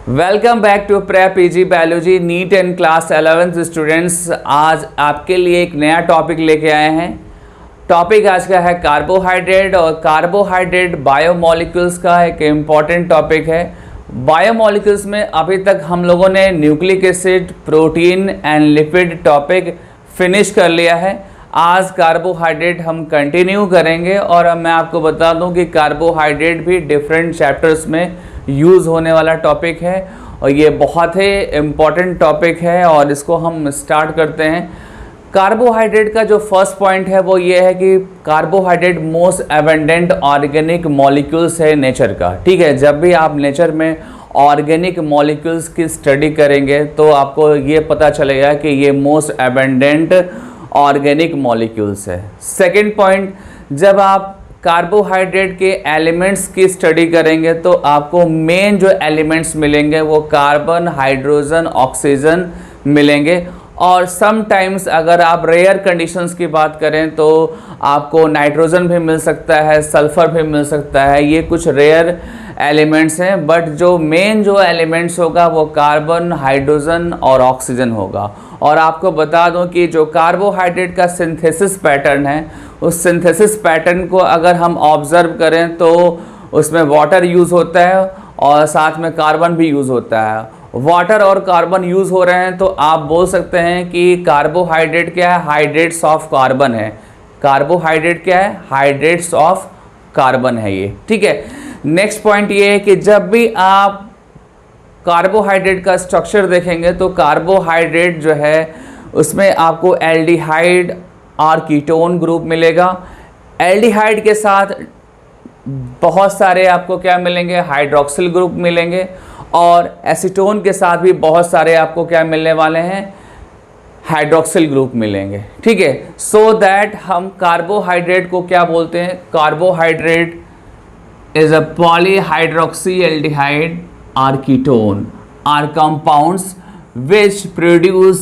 Welcome back to prep PG biology NEET and class 11th students. आज आपके लिए एक नया टॉपिक लेके आए हैं। टॉपिक आज का है कार्बोहाइड्रेट, और कार्बोहाइड्रेट बायोमोलिक्यूल्स का एक इम्पॉर्टेंट टॉपिक है। बायोमोलिक्यूल्स में अभी तक हम लोगों ने nucleic acid, protein and lipid topic finish कर लिया है। आज कार्बोहाइड्रेट हम कंटिन्यू करेंगे, और अब मैं आपको बता दूं कि कार्बोहाइड्रेट भी डिफरेंट चैप्टर्स में यूज़ होने वाला टॉपिक है, और ये बहुत ही इम्पॉर्टेंट टॉपिक है। और इसको हम स्टार्ट करते हैं। कार्बोहाइड्रेट का जो फर्स्ट पॉइंट है वो ये है कि carbohydrate most abundant organic molecules है नेचर का। ठीक है, जब भी आप नेचर में ऑर्गेनिक मॉलिक्यूल्स की स्टडी करेंगे तो आपको ये पता चलेगा कि ये मोस्ट एबंडेंट ऑर्गेनिक मॉलिक्यूल्स है। सेकेंड पॉइंट, जब आप कार्बोहाइड्रेट के एलिमेंट्स की स्टडी करेंगे तो आपको मेन जो एलिमेंट्स मिलेंगे वो कार्बन, हाइड्रोजन, ऑक्सीजन मिलेंगे। और समटाइम्स अगर आप रेयर कंडीशंस की बात करें तो आपको नाइट्रोजन भी मिल सकता है, सल्फ़र भी मिल सकता है। ये कुछ रेयर एलिमेंट्स हैं, बट जो मेन जो एलिमेंट्स होगा वो कार्बन, हाइड्रोजन और ऑक्सीजन होगा। और आपको बता दूं कि जो कार्बोहाइड्रेट का सिंथेसिस पैटर्न है, उस सिंथेसिस पैटर्न को अगर हम ऑब्ज़र्व करें तो उसमें वाटर यूज़ होता है और साथ में कार्बन भी यूज़ होता है। वाटर और कार्बन यूज़ हो रहे हैं तो आप बोल सकते हैं कि कार्बोहाइड्रेट क्या है, हाइड्रेट्स ऑफ कार्बन है। कार्बोहाइड्रेट क्या है, हाइड्रेट्स ऑफ कार्बन है ये। ठीक है, नेक्स्ट पॉइंट ये है कि जब भी आप कार्बोहाइड्रेट का स्ट्रक्चर देखेंगे तो कार्बोहाइड्रेट जो है उसमें आपको एल्डिहाइड और कीटोन ग्रुप मिलेगा। एल्डिहाइड के साथ बहुत सारे आपको क्या मिलेंगे, हाइड्रोक्सिल ग्रुप मिलेंगे, और एसीटोन के साथ भी बहुत सारे आपको क्या मिलने वाले हैं, हाइड्रोक्सिल ग्रुप मिलेंगे। ठीक है, सो दैट हम कार्बोहाइड्रेट को क्या बोलते हैं, carbohydrate is a polyhydroxyaldehyde or ketone are compounds which produce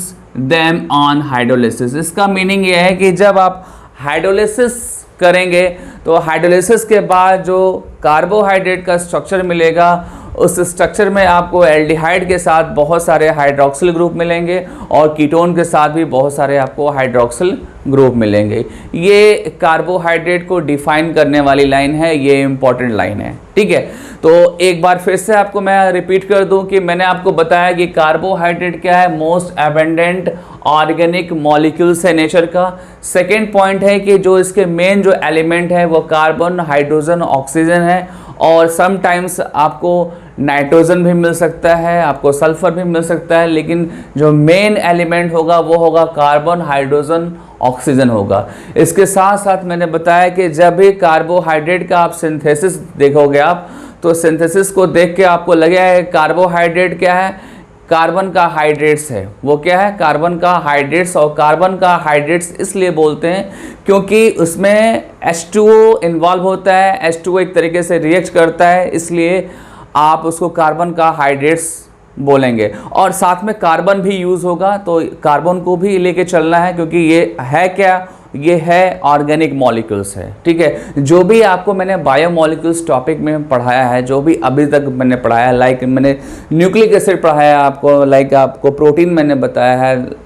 them on hydrolysis। इसका मीनिंग ये है कि जब आप हाइड्रोलिसिस करेंगे तो हाइड्रोलिसिस के बाद जो कार्बोहाइड्रेट का स्ट्रक्चर मिलेगा, उस स्ट्रक्चर में आपको एल्डिहाइड के साथ बहुत सारे हाइड्रोक्सिल ग्रुप मिलेंगे और कीटोन के साथ भी बहुत सारे आपको हाइड्रोक्सिल ग्रुप मिलेंगे। ये कार्बोहाइड्रेट को डिफाइन करने वाली लाइन है, ये इंपॉर्टेंट लाइन है। ठीक है, तो एक बार फिर से आपको मैं रिपीट कर दूं कि मैंने आपको बताया कि कार्बोहाइड्रेट क्या है, मोस्ट एबंडेंट ऑर्गेनिक मॉलिक्यूल्स है नेचर का। सेकेंड पॉइंट है कि जो इसके मेन जो एलिमेंट है वो कार्बन, हाइड्रोजन, ऑक्सीजन है, और समटाइम्स आपको नाइट्रोजन भी मिल सकता है, आपको सल्फ़र भी मिल सकता है, लेकिन जो मेन एलिमेंट होगा वो होगा कार्बन, हाइड्रोजन, ऑक्सीजन होगा। इसके साथ साथ मैंने बताया कि जब भी कार्बोहाइड्रेट का आप सिंथेसिस देखोगे आप, तो सिंथेसिस को देख के आपको लगेगा कार्बोहाइड्रेट क्या है, कार्बन का हाइड्रेट्स है। वो क्या है, कार्बन का हाइड्रेट्स। और कार्बन का हाइड्रेट्स इसलिए बोलते हैं क्योंकि उसमें H2O इन्वॉल्व होता है, H2O एक तरीके से रिएक्ट करता है, इसलिए आप उसको कार्बन का हाइड्रेट्स बोलेंगे। और साथ में कार्बन भी यूज़ होगा, तो कार्बन को भी लेके चलना है क्योंकि ये है क्या, ये है ऑर्गेनिक मॉलिक्यूल्स है। ठीक है, जो भी आपको मैंने बायोमॉलिक्यूल्स टॉपिक में पढ़ाया है, जो भी अभी तक मैंने पढ़ाया है, लाइक मैंने न्यूक्लिक एसिड पढ़ाया आपको, लाइक आपको प्रोटीन मैंने बताया है,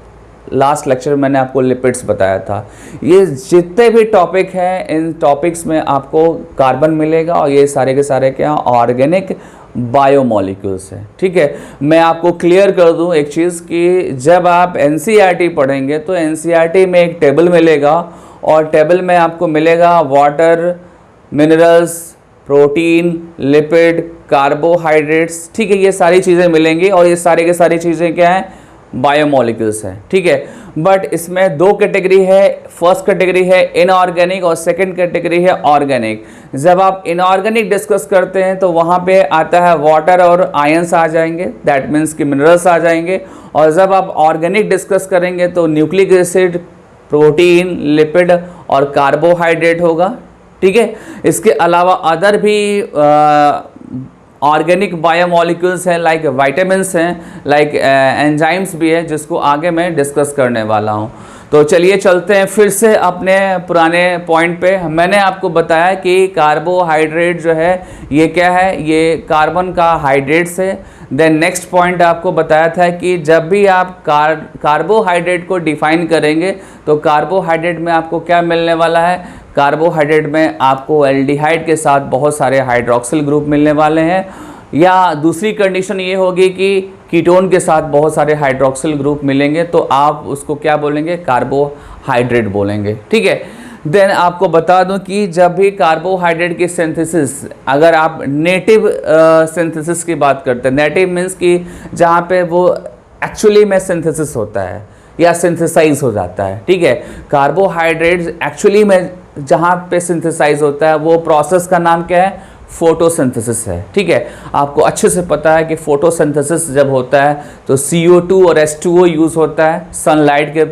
लास्ट लेक्चर मैंने आपको लिपिड्स बताया था। ये जितने भी टॉपिक हैं, इन टॉपिक्स में आपको कार्बन मिलेगा, और ये सारे के सारे क्या, ऑर्गेनिक बायोमॉलिक्यूल्स है। ठीक है, मैं आपको क्लियर कर दूं एक चीज़ कि जब आप एनसीईआरटी पढ़ेंगे तो एनसीईआरटी में एक टेबल मिलेगा, और टेबल में आपको मिलेगा water, minerals, protein, lipid, carbohydrates. ठीक है, ये सारी चीज़ें मिलेंगी, और ये सारी की सारी चीज़ें क्या हैं, बायोमॉलिक्यूल्स हैं। ठीक है, बट इसमें दो कैटेगरी है। फर्स्ट कैटेगरी है इनऑर्गेनिक और सेकंड कैटेगरी है ऑर्गेनिक। जब आप इनऑर्गेनिक डिस्कस करते हैं तो वहाँ पे आता है वाटर और आयंस आ जाएंगे, दैट मीन्स कि मिनरल्स आ जाएंगे। और जब आप ऑर्गेनिक डिस्कस करेंगे तो न्यूक्लिक एसिड, प्रोटीन, लिपिड और कार्बोहाइड्रेट होगा। ठीक है, इसके अलावा अदर भी ऑर्गेनिक बायोमॉलिक्यूल्स हैं, लाइक विटामिन्स हैं, लाइक एंजाइम्स भी है, जिसको आगे मैं डिस्कस करने वाला हूँ। तो चलिए चलते हैं फिर से अपने पुराने पॉइंट पे। मैंने आपको बताया कि कार्बोहाइड्रेट जो है ये क्या है, ये कार्बन का हाइड्रेट्स है। देन नेक्स्ट पॉइंट आपको बताया था कि जब भी आप कार्बोहाइड्रेट को डिफाइन करेंगे तो कार्बोहाइड्रेट में आपको क्या मिलने वाला है, कार्बोहाइड्रेट में आपको एल्डिहाइड के साथ बहुत सारे हाइड्रोक्सिल ग्रुप मिलने वाले हैं, या दूसरी कंडीशन ये होगी कि कीटोन के साथ बहुत सारे हाइड्रोक्सिल ग्रुप मिलेंगे तो आप उसको क्या बोलेंगे, कार्बोहाइड्रेट बोलेंगे। ठीक है। देन आपको बता दूं कि जब भी कार्बोहाइड्रेट की सिंथेसिस, अगर आप नेटिव सिंथेसिस की बात करते हैं, नेटिव मीन्स कि जहाँ पे वो एक्चुअली में सिंथेसिस होता है या सिंथेसाइज हो जाता है। ठीक है। कार्बोहाइड्रेट्स एक्चुअली में जहाँ पे सिंथेसाइज होता है वो प्रोसेस का नाम क्या है, फोटोसिंथेसिस है। ठीक है। आपको अच्छे से पता है कि फोटोसिंथेसिस जब होता है तो CO2 और H2O यूज़ होता है, सनलाइट के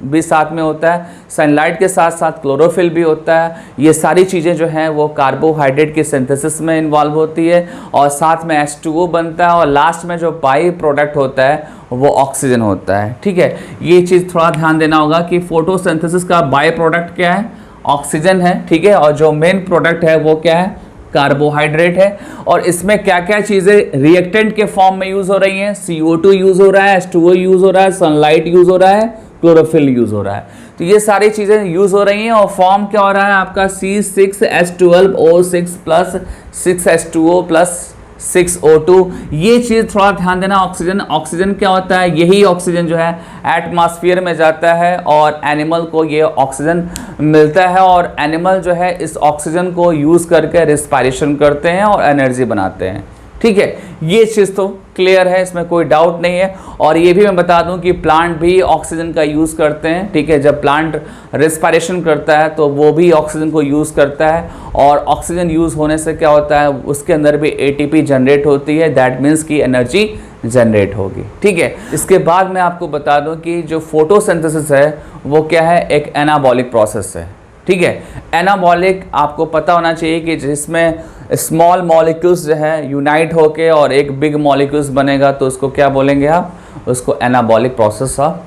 भी साथ में होता है, सनलाइट के साथ साथ क्लोरोफिल भी होता है। ये सारी चीज़ें जो हैं वो कार्बोहाइड्रेट की सिंथेसिस में इन्वॉल्व होती है और साथ में H2O बनता है और लास्ट में जो बाई प्रोडक्ट होता है वो ऑक्सीजन होता है। ठीक है। ये चीज़ थोड़ा ध्यान देना होगा कि फोटोसिंथेसिस का बाई प्रोडक्ट क्या है, ऑक्सीजन है। ठीक है। और जो मेन प्रोडक्ट है वो क्या है, कार्बोहाइड्रेट है। और इसमें क्या क्या चीज़ें रिएक्टेंट के फॉर्म में यूज़ हो रही हैं, CO2 यूज़ हो रहा है, H2O यूज़ हो रहा है, सनलाइट यूज़ हो रहा है, क्लोरोफिल यूज़ हो रहा है। तो ये सारी चीज़ें यूज़ हो रही हैं और फॉर्म क्या हो रहा है आपका, C6H12O6 plus 6H2O plus 6O2। ये चीज़ थोड़ा ध्यान देना। ऑक्सीजन क्या होता है, यही ऑक्सीजन जो है एटमॉस्फेयर में जाता है और एनिमल को ये ऑक्सीजन मिलता है और एनिमल जो है इस ऑक्सीजन को यूज़ करके रिस्पायरेशन करते हैं और एनर्जी बनाते हैं। ठीक है। ये चीज़ तो क्लियर है, इसमें कोई डाउट नहीं है। और ये भी मैं बता दूं कि प्लांट भी ऑक्सीजन का यूज़ करते हैं। ठीक है। जब प्लांट रिस्पायरेशन करता है तो वो भी ऑक्सीजन को यूज़ करता है और ऑक्सीजन यूज़ होने से क्या होता है, उसके अंदर भी ATP जनरेट होती है, दैट मीन्स की एनर्जी जनरेट होगी। ठीक है। इसके बाद मैं आपको बता दूं कि जो फोटोसिंथेसिस है वो क्या है, एक एनाबॉलिक प्रोसेस है। ठीक है। एनाबॉलिक आपको पता होना चाहिए कि जिसमें स्मॉल मॉलिक्यूल्स जो है यूनाइट होके और एक बिग मॉलिक्यूल्स बनेगा तो उसको क्या बोलेंगे आप, उसको एनाबॉलिक प्रोसेस आप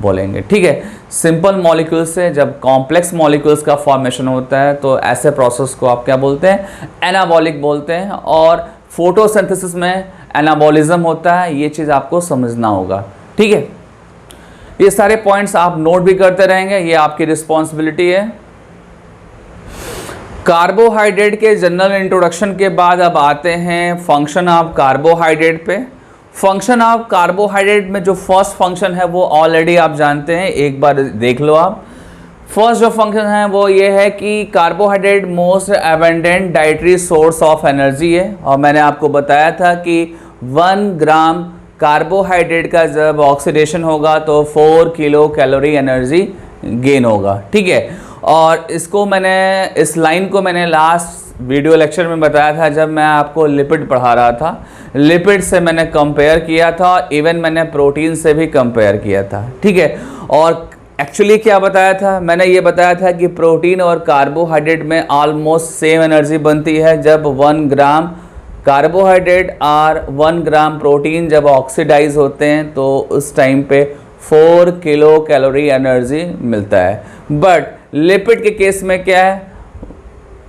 बोलेंगे। ठीक है। सिंपल मॉलिक्यूल्स से जब कॉम्प्लेक्स मॉलिक्यूल्स का फॉर्मेशन होता है तो ऐसे प्रोसेस को आप क्या बोलते हैं, एनाबॉलिक बोलते हैं। और फोटोसिंथेसिस में एनाबॉलिज्म होता है, ये चीज़ आपको समझना होगा। ठीक है। ये सारे पॉइंट्स आप नोट भी करते रहेंगे, ये आपकी रिस्पॉन्सिबिलिटी है। कार्बोहाइड्रेट के जनरल इंट्रोडक्शन के बाद अब आते हैं फंक्शन ऑफ कार्बोहाइड्रेट पे। फंक्शन ऑफ कार्बोहाइड्रेट में जो फर्स्ट फंक्शन है वो ऑलरेडी आप जानते हैं, एक बार देख लो आप। फर्स्ट जो फंक्शन है वो ये है कि carbohydrate most abundant dietary source of energy है। और मैंने आपको बताया था कि 1 ग्राम कार्बोहाइड्रेट का जब ऑक्सीडेशन होगा तो 4 किलो कैलोरी एनर्जी गेन होगा। ठीक है। और इसको मैंने, इस लाइन को मैंने लास्ट वीडियो लेक्चर में बताया था जब मैं आपको लिपिड पढ़ा रहा था। लिपिड से मैंने कंपेयर किया था, इवन मैंने प्रोटीन से भी कंपेयर किया था। ठीक है। और एक्चुअली क्या बताया था, मैंने ये बताया था कि प्रोटीन और कार्बोहाइड्रेट में ऑलमोस्ट सेम एनर्जी बनती है। जब 1 ग्राम कार्बोहाइड्रेट और 1 ग्राम प्रोटीन जब ऑक्सीडाइज होते हैं तो उस टाइम पे 4 किलो कैलोरी एनर्जी मिलता है। बट लिपिड के केस में क्या है,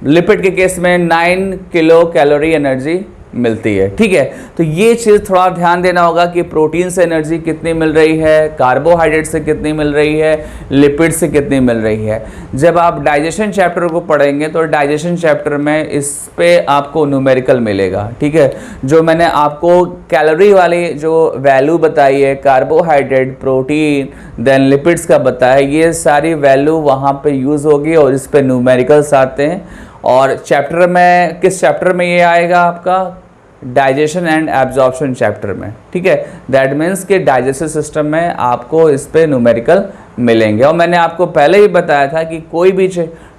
लिपिड के केस में 9 किलो कैलोरी एनर्जी मिलती है। ठीक है। तो ये चीज़ थोड़ा ध्यान देना होगा कि प्रोटीन से एनर्जी कितनी मिल रही है, कार्बोहाइड्रेट से कितनी मिल रही है, लिपिड से कितनी मिल रही है। जब आप डाइजेशन चैप्टर को पढ़ेंगे तो डाइजेशन चैप्टर में इस पे आपको न्यूमेरिकल मिलेगा। ठीक है। जो मैंने आपको कैलोरी वाली जो वैल्यू बताई है, कार्बोहाइड्रेट, प्रोटीन, देन लिपिड्स का बताया, ये सारी वैल्यू वहाँ पे यूज़ होगी और इस पे न्यूमेरिकल्स आते हैं। और चैप्टर में, किस चैप्टर में ये आएगा आपका, डाइजेशन एंड एब्जॉर्प्शन चैप्टर में। ठीक है। दैट मीन्स कि डाइजेस्टिव सिस्टम में आपको इस पे न्यूमेरिकल मिलेंगे। और मैंने आपको पहले ही बताया था कि कोई भी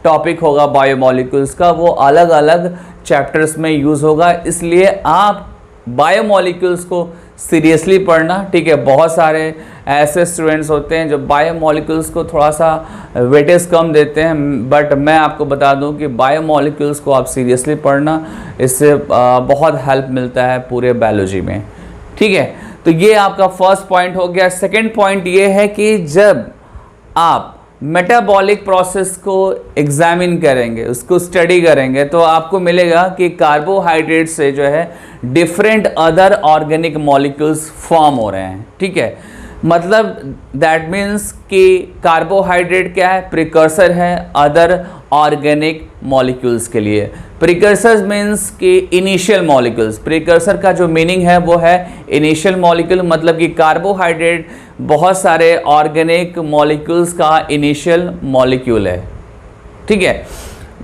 टॉपिक होगा बायोमॉलिक्यूल्स का वो अलग अलग चैप्टर्स में यूज़ होगा, इसलिए आप बायोमॉलिक्यूल्स को सीरियसली पढ़ना। ठीक है। बहुत सारे ऐसे स्टूडेंट्स होते हैं जो बायोमॉलिक्यूल्स को थोड़ा सा वेटेज कम देते हैं, बट मैं आपको बता दूं कि बायोमॉलिक्यूल्स को आप सीरियसली पढ़ना, इससे बहुत हेल्प मिलता है पूरे बायोलॉजी में। ठीक है। तो ये आपका फर्स्ट पॉइंट हो गया। सेकंड पॉइंट ये है कि जब आप मेटाबॉलिक प्रोसेस को एग्जामिन करेंगे, उसको स्टडी करेंगे, तो आपको मिलेगा कि कार्बोहाइड्रेट से जो है different other organic molecules form हो रहे हैं। ठीक है, मतलब दैट मीन्स कि कार्बोहाइड्रेट क्या है, प्रिकर्सर है अदर ऑर्गेनिक मॉलिक्यूल्स के लिए। प्रिकर्सर मीन्स कि इनिशियल मॉलिक्यूल्स, प्रिकर्सर का जो मीनिंग है वो है इनिशियल मॉलिक्यूल, मतलब कि कार्बोहाइड्रेट बहुत सारे ऑर्गेनिक मॉलिक्यूल्स का इनिशियल मॉलिक्यूल है। ठीक है,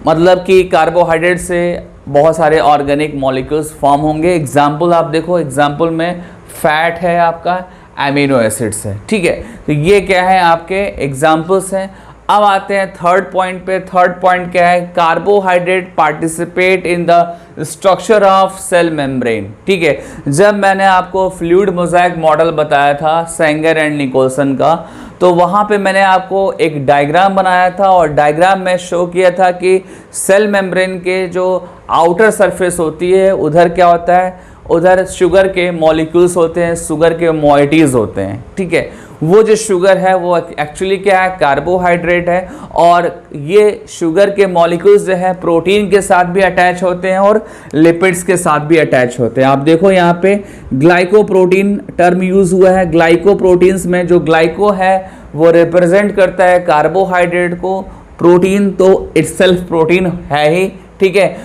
मतलब कि कार्बोहाइड्रेट से बहुत सारे ऑर्गेनिक मॉलिक्यूल्स फॉर्म होंगे। एग्जाम्पल आप देखो, एग्जाम्पल में फैट है आपका, एमिनो एसिड्स है। ठीक है, तो ये क्या है आपके एग्जाम्पल्स हैं। अब आते हैं थर्ड पॉइंट पे। थर्ड पॉइंट क्या है, carbohydrate participate in the structure of cell membrane. ठीक है, जब मैंने आपको फ्लूइड मोज़ाइक मॉडल बताया था सेंगर एंड निकोलसन का, तो वहाँ पे मैंने आपको एक डायग्राम बनाया था और डायग्राम में शो किया था कि सेल मेम्ब्रेन के जो आउटर सरफेस होती है उधर क्या होता है, उधर शुगर के मॉलिक्यूल्स होते हैं, शुगर के मोइटीज़ होते हैं। ठीक है, वो जो शुगर है वो एक्चुअली क्या है, कार्बोहाइड्रेट है, और ये शुगर के मॉलिक्यूल्स जो है प्रोटीन के साथ भी अटैच होते हैं और लिपिड्स के साथ भी अटैच होते हैं। आप देखो यहाँ पे ग्लाइकोप्रोटीन टर्म यूज हुआ है। ग्लाइकोप्रोटीन्स में जो ग्लाइको है वो रिप्रेजेंट करता है कार्बोहाइड्रेट को, प्रोटीन तो इटसेल्फ प्रोटीन है ही। ठीक है,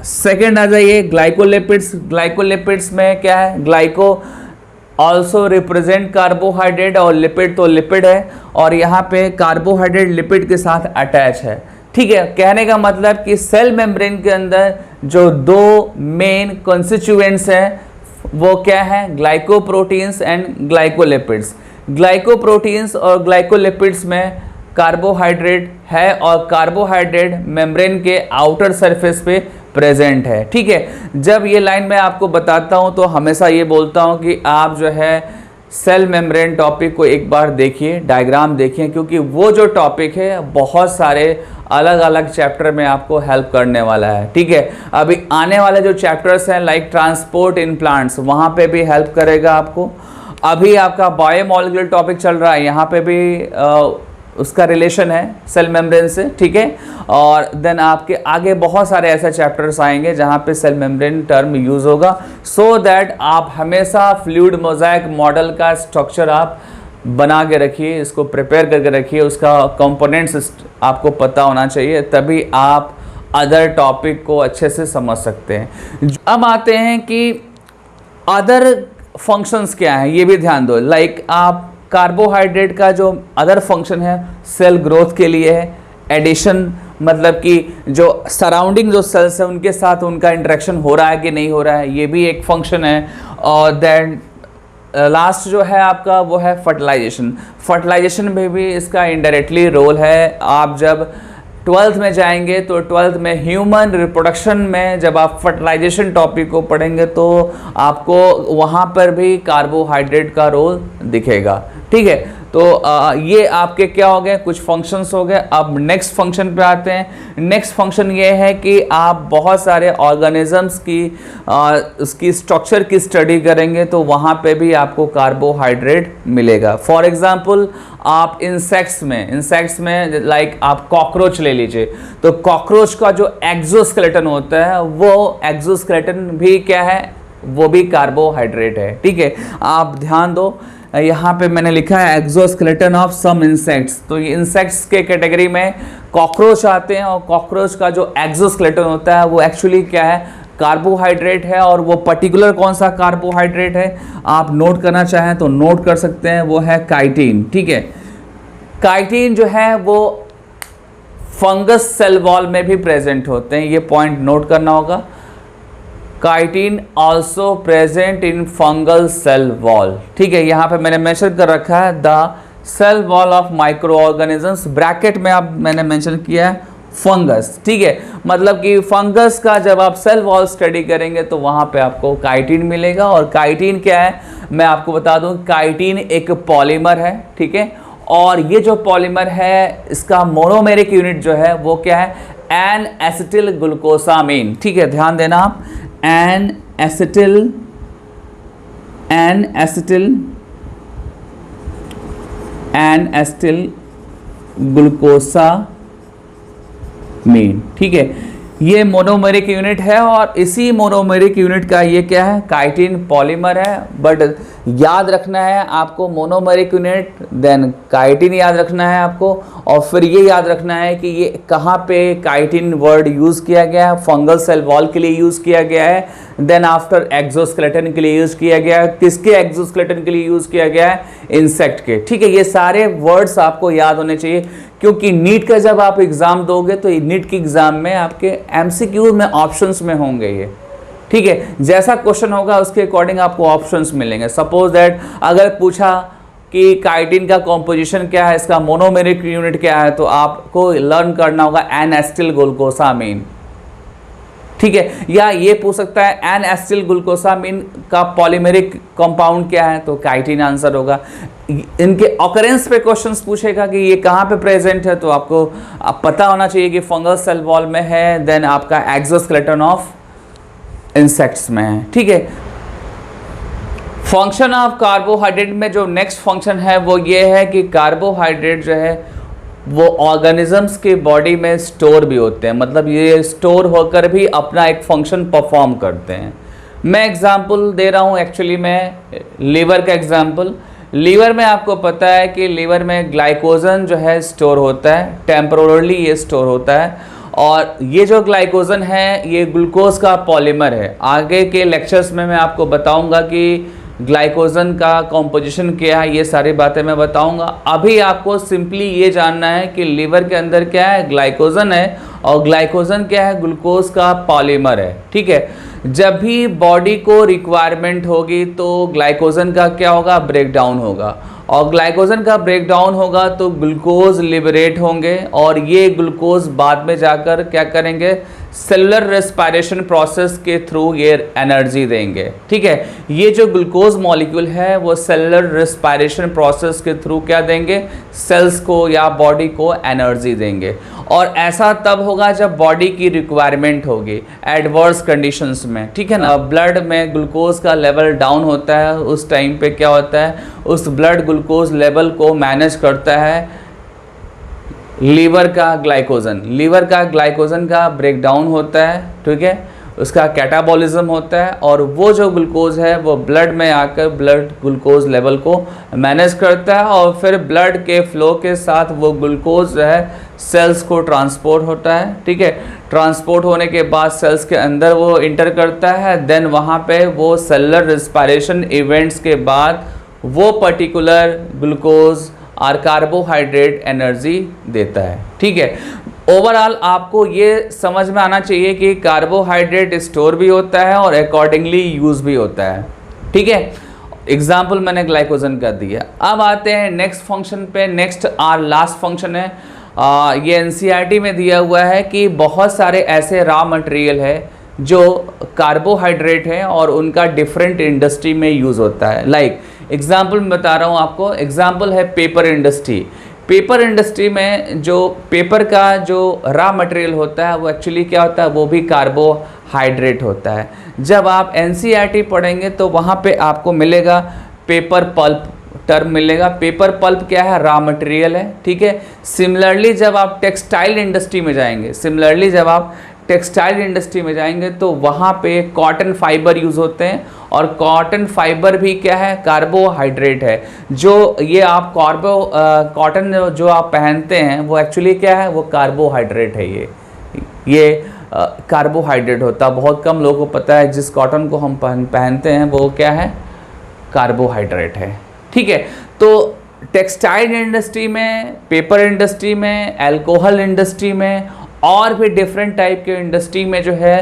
सेकेंड आ जाइए ग्लाइकोलिपिड्स। ग्लाइकोलिपिड्स में क्या है, ग्लाइको ऑल्सो रिप्रेजेंट कार्बोहाइड्रेट और लिपिड तो लिपिड है, और यहाँ पे कार्बोहाइड्रेट लिपिड के साथ अटैच है। ठीक है, कहने का मतलब कि सेल मेम्ब्रेन के अंदर जो दो मेन कॉन्स्टिट्यूएंट्स हैं वो क्या है, ग्लाइकोप्रोटीन्स एंड ग्लाइकोलिपिड्स। ग्लाइकोप्रोटीन्स और ग्लाइकोलिपिड्स में कार्बोहाइड्रेट है और कार्बोहाइड्रेट मेम्ब्रेन के आउटर सरफेस पे प्रेजेंट है। ठीक है, जब ये लाइन मैं आपको बताता हूँ तो हमेशा ये बोलता हूँ कि आप जो है सेल मेम्ब्रेन टॉपिक को एक बार देखिए, डायग्राम देखिए, क्योंकि वो जो टॉपिक है बहुत सारे अलग अलग चैप्टर में आपको हेल्प करने वाला है। ठीक है, अभी आने वाले जो चैप्टर्स हैं लाइक ट्रांसपोर्ट इन प्लांट्स, वहाँ पे भी हेल्प करेगा आपको। अभी आपका बायोमॉलिक्यूलर टॉपिक चल रहा है, यहाँ पे भी उसका रिलेशन है सेल मेम्ब्रेन से। ठीक है, और देन आपके आगे बहुत सारे ऐसे चैप्टर्स आएंगे जहाँ पे सेल मेम्ब्रेन टर्म यूज होगा, सो दैट आप हमेशा फ्लूइड मोज़ाइक मॉडल का स्ट्रक्चर आप बना के रखिए, इसको प्रिपेयर करके रखिए, उसका कंपोनेंट्स आपको पता होना चाहिए, तभी आप अदर टॉपिक को अच्छे से समझ सकते हैं। अब आते हैं कि अदर फंक्शंस क्या हैं, ये भी ध्यान दो। लाइक आप कार्बोहाइड्रेट का जो अदर फंक्शन है सेल ग्रोथ के लिए है, एडिशन, मतलब कि जो सराउंडिंग जो सेल्स है उनके साथ उनका इंटरेक्शन हो रहा है कि नहीं हो रहा है, ये भी एक फंक्शन है। और देन लास्ट जो है आपका वो है फर्टिलाइजेशन। फर्टिलाइजेशन में भी इसका इनडायरेक्टली रोल है। आप जब 12th में जाएंगे तो 12th में ह्यूमन रिप्रोडक्शन में जब आप फर्टिलाइजेशन टॉपिक को पढ़ेंगे तो आपको वहाँ पर भी कार्बोहाइड्रेट का रोल दिखेगा। ठीक है, तो ये आपके क्या हो गए, कुछ फंक्शंस हो गए। अब नेक्स्ट फंक्शन पे आते हैं। नेक्स्ट फंक्शन ये है कि आप बहुत सारे ऑर्गेनिजम्स की उसकी स्ट्रक्चर की स्टडी करेंगे तो वहाँ पे भी आपको कार्बोहाइड्रेट मिलेगा। फॉर एग्जांपल आप इंसेक्ट्स में लाइक आप कॉकरोच ले लीजिए, तो कॉकरोच का जो एक्सोस्केलेटन होता है वो एक्सोस्केलेटन भी क्या है, वो भी कार्बोहाइड्रेट है। ठीक है, आप ध्यान दो, यहाँ पे मैंने लिखा है एक्सोस्केलेटन ऑफ सम इंसेक्ट्स, तो ये इंसेक्ट्स के कैटेगरी में कॉकरोच आते हैं, और कॉकरोच का जो एक्सोस्केलेटन होता है वो एक्चुअली क्या है, कार्बोहाइड्रेट है। और वो पर्टिकुलर कौन सा कार्बोहाइड्रेट है आप नोट करना चाहें तो नोट कर सकते हैं, वो है काइटिन। ठीक है, काइटिन जो है वो फंगस सेल वॉल में भी प्रेजेंट होते हैं, ये पॉइंट नोट करना होगा। Chitin also present in fungal cell wall. ठीक है, यहाँ पे मैंने मेंशन कर रखा है the cell wall of micro organisms, bracket में अब मैंने मेंशन किया है फंगस। ठीक है, मतलब कि फंगस का जब आप सेल वॉल स्टडी करेंगे तो वहाँ पे आपको काइटिन मिलेगा। और काइटिन क्या है मैं आपको बता दूँ, काइटिन एक पॉलीमर है। ठीक है, और ये जो पॉलीमर है इसका मोनोमेरिक यूनिट जो है वो क्या है, एन एसिटिल ग्लूकोसामीन। ठीक है, ध्यान देना आप, एन एसिटिल ग्लूकोसामीन। ठीक है, ये मोनोमेरिक यूनिट है और इसी मोनोमेरिक यूनिट का ये क्या है, काइटिन पॉलीमर है। बट याद रखना है आपको मोनोमेरिक यूनिट, देन काइटिन याद रखना है आपको, और फिर ये याद रखना है कि ये कहाँ पे काइटिन वर्ड यूज़ किया गया है, फंगल सेल वॉल के लिए यूज़ किया गया है, देन आफ्टर एक्सोस्केलेटन के लिए यूज़ किया गया है। किसके एक्सोस्केलेटन के लिए यूज़ किया गया है, इंसेक्ट के। ठीक है, ये सारे वर्ड्स आपको याद होने चाहिए, क्योंकि नीट का जब आप एग्ज़ाम दोगे तो नीट के एग्ज़ाम में आपके एमसीक्यू में ऑप्शंस में होंगे ये। ठीक है, जैसा क्वेश्चन होगा उसके अकॉर्डिंग आपको ऑप्शंस मिलेंगे। सपोज दैट अगर पूछा कि काइटिन का कॉम्पोजिशन क्या है, इसका मोनोमेरिक यूनिट क्या है, तो आपको लर्न करना होगा एन एसिटिल ग्लूकोसामीन। ठीक है, या ये पूछ सकता है एन एसिटिल ग्लूकोसामीन का पॉलीमेरिक कंपाउंड क्या है, तो काइटिन आंसर होगा। इनके ऑकरेंस पे क्वेश्चंस पूछेगा कि ये कहाँ पे प्रेजेंट है, तो आपको पता होना चाहिए कि फंगल सेल वॉल में है, देन आपका एक्सोस्केलेटन ऑफ इंसेक्ट्स में है। ठीक है, फंक्शन ऑफ कार्बोहाइड्रेट में जो नेक्स्ट फंक्शन है वो ये है कि कार्बोहाइड्रेट जो है वो ऑर्गेनिजम्स के बॉडी में स्टोर भी होते हैं, मतलब ये स्टोर होकर भी अपना एक फंक्शन परफॉर्म करते हैं। मैं एग्जांपल दे रहा हूँ, एक्चुअली मैं लीवर का एग्जांपल। लीवर में आपको पता है कि लीवर में ग्लाइकोजन जो है स्टोर होता है, टेम्पोरली ये स्टोर होता है, और ये जो ग्लाइकोजन है ये ग्लूकोज का पॉलीमर है। आगे के लेक्चर्स में मैं आपको बताऊंगा कि ग्लाइकोजन का कॉम्पोजिशन क्या है, ये सारी बातें मैं बताऊंगा। अभी आपको सिंपली ये जानना है कि लीवर के अंदर क्या है, ग्लाइकोजन है, और ग्लाइकोजन क्या है, ग्लूकोज का पॉलीमर है। ठीक है, जब भी बॉडी को रिक्वायरमेंट होगी तो ग्लाइकोजन का क्या होगा, ब्रेक डाउन होगा, और ग्लाइकोजन का ब्रेक डाउन होगा तो ग्लूकोज लिबरेट होंगे, और ये ग्लूकोज बाद में जाकर क्या करेंगे, सेलुलर रेस्पिरेशन प्रोसेस के थ्रू ये एनर्जी देंगे। ठीक है, ये जो ग्लूकोज मॉलिक्यूल है वो सेलुलर रेस्पिरेशन प्रोसेस के थ्रू क्या देंगे, सेल्स को या बॉडी को एनर्जी देंगे, और ऐसा तब होगा जब बॉडी की रिक्वायरमेंट होगी एडवर्स कंडीशंस में। ठीक है ना, ब्लड में ग्लूकोज का लेवल डाउन होता है, उस टाइम पे क्या होता है, उस ब्लड ग्लूकोज लेवल को मैनेज करता है लीवर का ग्लाइकोजन। लीवर का ग्लाइकोजन का ब्रेक डाउन होता है, ठीक है, उसका कैटाबॉलिज्म होता है, और वो जो ग्लूकोज है वो ब्लड में आकर ब्लड ग्लूकोज लेवल को मैनेज करता है, और फिर ब्लड के फ्लो के साथ वो ग्लूकोज जो है सेल्स को ट्रांसपोर्ट होता है। ठीक है, ट्रांसपोर्ट होने के बाद सेल्स के अंदर वो इंटर करता है, देन वहाँ पे वो सेलुलर रेस्पिरेशन इवेंट्स के बाद वो पर्टिकुलर ग्लूकोज और कार्बोहाइड्रेट एनर्जी देता है। ठीक है, ओवरऑल आपको ये समझ में आना चाहिए कि कार्बोहाइड्रेट स्टोर भी होता है और अकॉर्डिंगली यूज़ भी होता है। ठीक है, एग्जाम्पल मैंने ग्लाइकोजन का दिया। अब आते हैं नेक्स्ट फंक्शन पे। नेक्स्ट और लास्ट फंक्शन है, ये एनसीईआरटी में दिया हुआ है कि बहुत सारे ऐसे रॉ मटेरियल है जो कार्बोहाइड्रेट है और उनका डिफरेंट इंडस्ट्री में यूज़ होता है। लाइक एग्जाम्पल मैं बता रहा हूँ आपको, एग्जाम्पल है पेपर इंडस्ट्री। पेपर इंडस्ट्री में जो पेपर का जो रॉ मटेरियल होता है वो एक्चुअली क्या होता है, वो भी कार्बोहाइड्रेट होता है। जब आप एनसीईआरटी पढ़ेंगे तो वहाँ पे आपको मिलेगा पेपर पल्प टर्म मिलेगा। पेपर पल्प क्या है, रॉ मटेरियल है। ठीक है, सिमिलरली जब आप टेक्सटाइल इंडस्ट्री में जाएंगे तो वहाँ पे कॉटन फाइबर यूज़ होते हैं, और कॉटन फाइबर भी क्या है, कार्बोहाइड्रेट है। जो ये आप कॉटन जो आप पहनते हैं वो एक्चुअली क्या है, वो कार्बोहाइड्रेट है। ये कार्बोहाइड्रेट होता है, बहुत कम लोगों को पता है। जिस कॉटन को हम पहनते हैं वो क्या है, कार्बोहाइड्रेट है। ठीक है, तो टेक्सटाइल इंडस्ट्री में, पेपर इंडस्ट्री में, अल्कोहल इंडस्ट्री में और भी डिफरेंट टाइप के इंडस्ट्री में जो है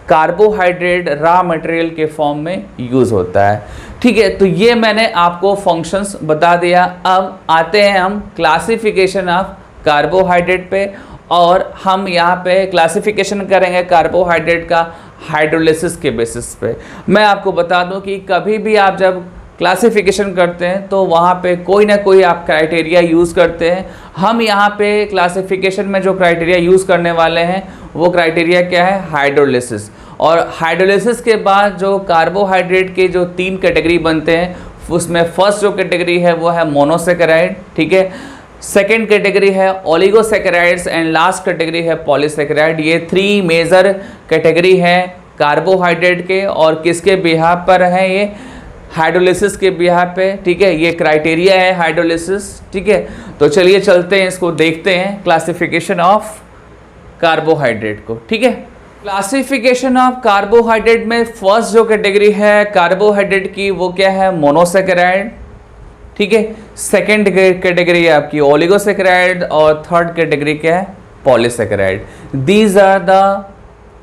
कार्बोहाइड्रेट रॉ मटेरियल के फॉर्म में यूज़ होता है। ठीक है, तो ये मैंने आपको फंक्शंस बता दिया। अब आते हैं हम क्लासिफिकेशन ऑफ कार्बोहाइड्रेट पे, और हम यहाँ पे क्लासिफिकेशन करेंगे कार्बोहाइड्रेट का हाइड्रोलिसिस के बेसिस पे। मैं आपको बता दूं कि कभी भी आप जब क्लासिफिकेशन करते हैं तो वहाँ पे कोई ना कोई आप क्राइटेरिया यूज़ करते हैं। हम यहाँ पे क्लासिफिकेशन में जो क्राइटेरिया यूज़ करने वाले हैं वो क्राइटेरिया क्या है, हाइड्रोलिसिस। और हाइड्रोलिसिस के बाद जो कार्बोहाइड्रेट के जो 3 कैटेगरी बनते हैं, उसमें फर्स्ट जो कैटेगरी है वो है मोनोसेकेराइड। ठीक है, सेकेंड कैटेगरी है ओलिगोसैकेराइड्स एंड लास्ट कैटेगरी है पॉलीसैकेराइड। ये 3 मेजर कैटेगरी है कार्बोहाइड्रेट के, और किसके बिहाफ पर है ये? हाइड्रोलिसिस के बिहाफ पे, ठीक है। ये क्राइटेरिया है हाइड्रोलिसिस, ठीक है। तो चलिए चलते हैं, इसको देखते हैं क्लासिफिकेशन ऑफ कार्बोहाइड्रेट को, ठीक है। क्लासिफिकेशन ऑफ कार्बोहाइड्रेट में फर्स्ट जो कैटेगरी है कार्बोहाइड्रेट की वो क्या है? मोनोसैकेराइड, ठीक है। सेकेंड कैटेगरी है आपकी ओलिगोसैकेराइड, और थर्ड कैटेगरी क्या है? Polysaccharide. These are the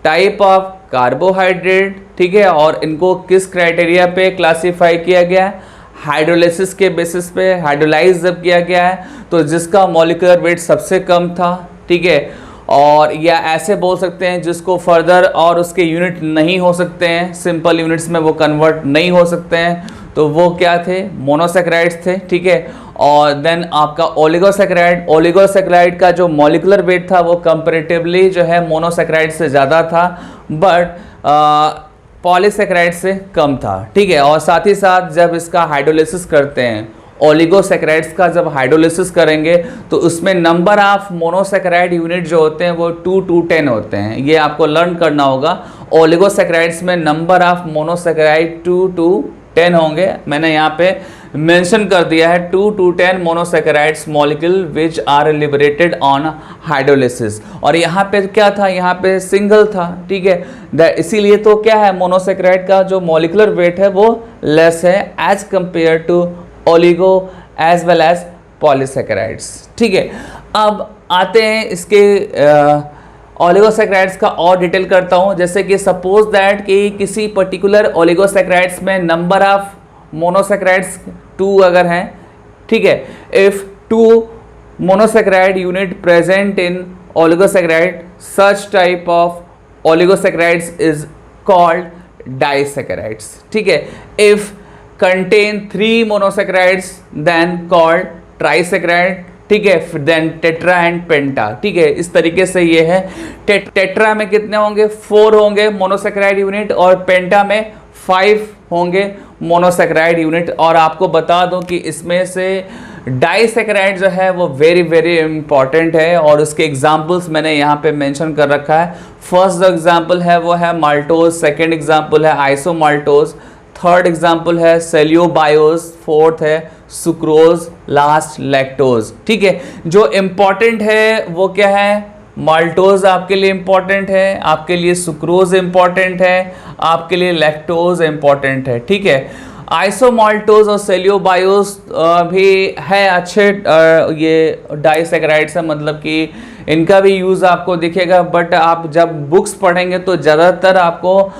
type of carbohydrate, ठीक है। और इनको किस क्राइटेरिया पे क्लासिफाई किया गया है? हाइड्रोलिसिस के बेसिस पे हाइड्रोलाइज जब किया गया है तो जिसका मॉलिक्यूलर वेट सबसे कम था, ठीक है। और या ऐसे बोल सकते हैं जिसको फर्दर और उसके यूनिट नहीं हो सकते हैं, सिंपल यूनिट्स में वो कन्वर्ट नहीं हो सकते हैं, तो वो क्या थे? मोनोसैकेराइड्स थे, ठीक है। और देन आपका ओलिगोसैकेराइड का जो मॉलिक्यूलर वेट था वो कंपैरेटिवली जो है मोनोसैकेराइड से ज़्यादा था, बट पॉलीसैकेराइड से कम था, ठीक है। और साथ ही साथ जब इसका हाइड्रोलिसिस करते हैं, ओलिगोसैकेराइड्स का जब हाइड्रोलिसिस करेंगे तो उसमें नंबर ऑफ मोनोसैकेराइड यूनिट जो होते हैं वो 2 to 10 होते हैं। ये आपको लर्न करना होगा। ओलिगोसैकेराइड्स में नंबर ऑफ मोनोसैकेराइड 2 to 10 होंगे। मैंने यहाँ पे मेंशन कर दिया है 2 to 10 monosaccharides molecule which are liberated on hydrolysis. और यहाँ पे क्या था? यहाँ पे सिंगल था, ठीक है। इसीलिए तो क्या है, मोनोसैकेराइड का जो मॉलिक्यूलर वेट है वो लेस है as compare to oligo as well as polysaccharides, ठीक है। अब आते हैं इसके ओलिगोसैकेराइड्स का और डिटेल करता हूँ। जैसे कि सपोज दैट कि किसी पर्टिकुलर ओलिगोसैकेराइड्स में नंबर ऑफ मोनोसैकेराइड्स 2 अगर हैं, ठीक है। If 2 monosaccharide unit present in oligosaccharide, such type of oligosaccharides is called disaccharides, ठीक है। If contain 3 monosaccharides then called trisaccharide, ठीक है। देन टेट्रा एंड पेंटा, ठीक है। इस तरीके से ये है। टेट्रा में कितने होंगे? 4 होंगे मोनोसैकेराइड यूनिट, और पेंटा में 5 होंगे मोनोसैकेराइड यूनिट। और आपको बता दूं कि इसमें से डाइसैकेराइड जो है वो वेरी वेरी इंपॉर्टेंट है, और उसके एग्जाम्पल्स मैंने यहाँ पे मेंशन कर रखा है। फर्स्ट जो एग्जाम्पल है वो है माल्टोज, सेकेंड एग्जाम्पल है आइसोमाल्टोज, थर्ड एग्जाम्पल है सेल्यूबायोज, फोर्थ है सुक्रोज, लास्ट लैक्टोज, ठीक है। जो इम्पॉर्टेंट है वो क्या है? माल्टोज आपके लिए इम्पॉर्टेंट है, आपके लिए सुक्रोज इम्पॉर्टेंट है, आपके लिए लैक्टोज इम्पॉर्टेंट है, ठीक है। आइसोमाल्टोज और सेल्यूबायोज भी है अच्छे ये डाइसैकेराइड्स है, मतलब कि इनका भी यूज़ आपको दिखेगा, बट आप जब बुक्स पढ़ेंगे तो ज़्यादातर आपको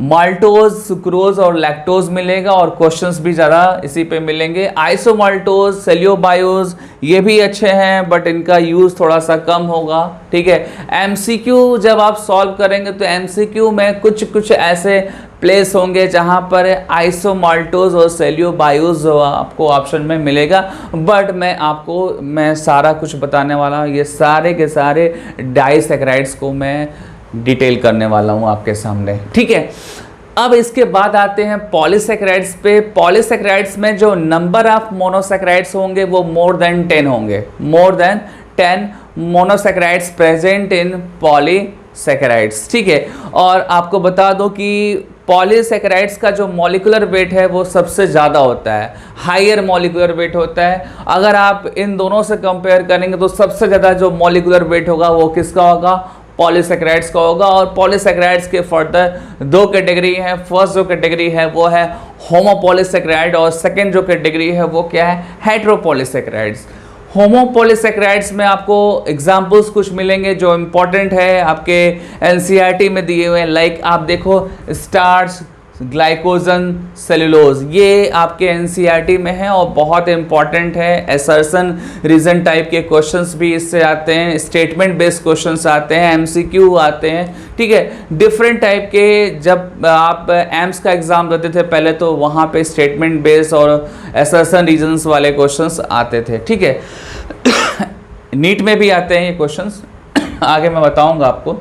माल्टोज, सुक्रोज और लैक्टोज मिलेगा, और क्वेश्चंस भी ज़्यादा इसी पे मिलेंगे। आइसोमाल्टोज, सेल्यूबायोज ये भी अच्छे हैं, बट इनका यूज़ थोड़ा सा कम होगा, ठीक है। एमसीक्यू जब आप सॉल्व करेंगे तो एमसीक्यू में कुछ ऐसे प्लेस होंगे जहाँ पर आइसोमाल्टोज और सेल्यूबायोज आपको ऑप्शन में मिलेगा, बट मैं सारा कुछ बताने वाला हूँ। ये सारे के सारे डाइसैकेराइड्स को मैं डिटेल करने वाला हूं आपके सामने, ठीक है। अब इसके बाद आते हैं पॉलीसैकेराइड्स पे। पॉलीसैकेराइड्स में जो नंबर ऑफ मोनोसैकेराइड्स होंगे वो मोर देन 10 होंगे, more than 10 monosaccharides present in polysaccharides, ठीक है। और आपको बता दो कि पॉलीसैकेराइड्स का जो मॉलिक्यूलर वेट है वो सबसे ज़्यादा होता है, हायर मॉलिक्यूलर वेट होता है। अगर आप इन दोनों से कंपेयर करेंगे तो सबसे ज़्यादा जो मॉलिक्यूलर वेट होगा वो किसका होगा? पॉलीसैकेराइड्स का होगा। और पॉलीसैकेराइड्स के फर्दर 2 कैटेगरी हैं। फर्स्ट जो कैटेगरी है वो है होमोपॉलीसैकेराइड, और सेकंड जो कैटेगरी है वो क्या है? हेटेरोपॉलीसैकेराइड्स। होमोपॉलीसैकेराइड्स में आपको एग्जाम्पल्स कुछ मिलेंगे जो इम्पोर्टेंट है, आपके एनसीईआरटी में दिए हुए हैं। लाइक आप देखो स्टार्च, ग्लाइकोजन, सेलुलोज, ये आपके एनसीईआरटी में है और बहुत इंपॉर्टेंट है। असर्शन रीजन टाइप के क्वेश्चंस भी इससे आते हैं, स्टेटमेंट बेस्ड क्वेश्चंस आते हैं, एमसीक्यू आते हैं, ठीक है। डिफरेंट टाइप के, जब आप एम्स का एग्जाम देते थे पहले तो वहाँ पे स्टेटमेंट बेस्ड और असर्शन रीजन्स वाले क्वेश्चंस आते थे, ठीक है। नीट में भी आते हैं ये क्वेश्चंस, आगे मैं बताऊंगा आपको।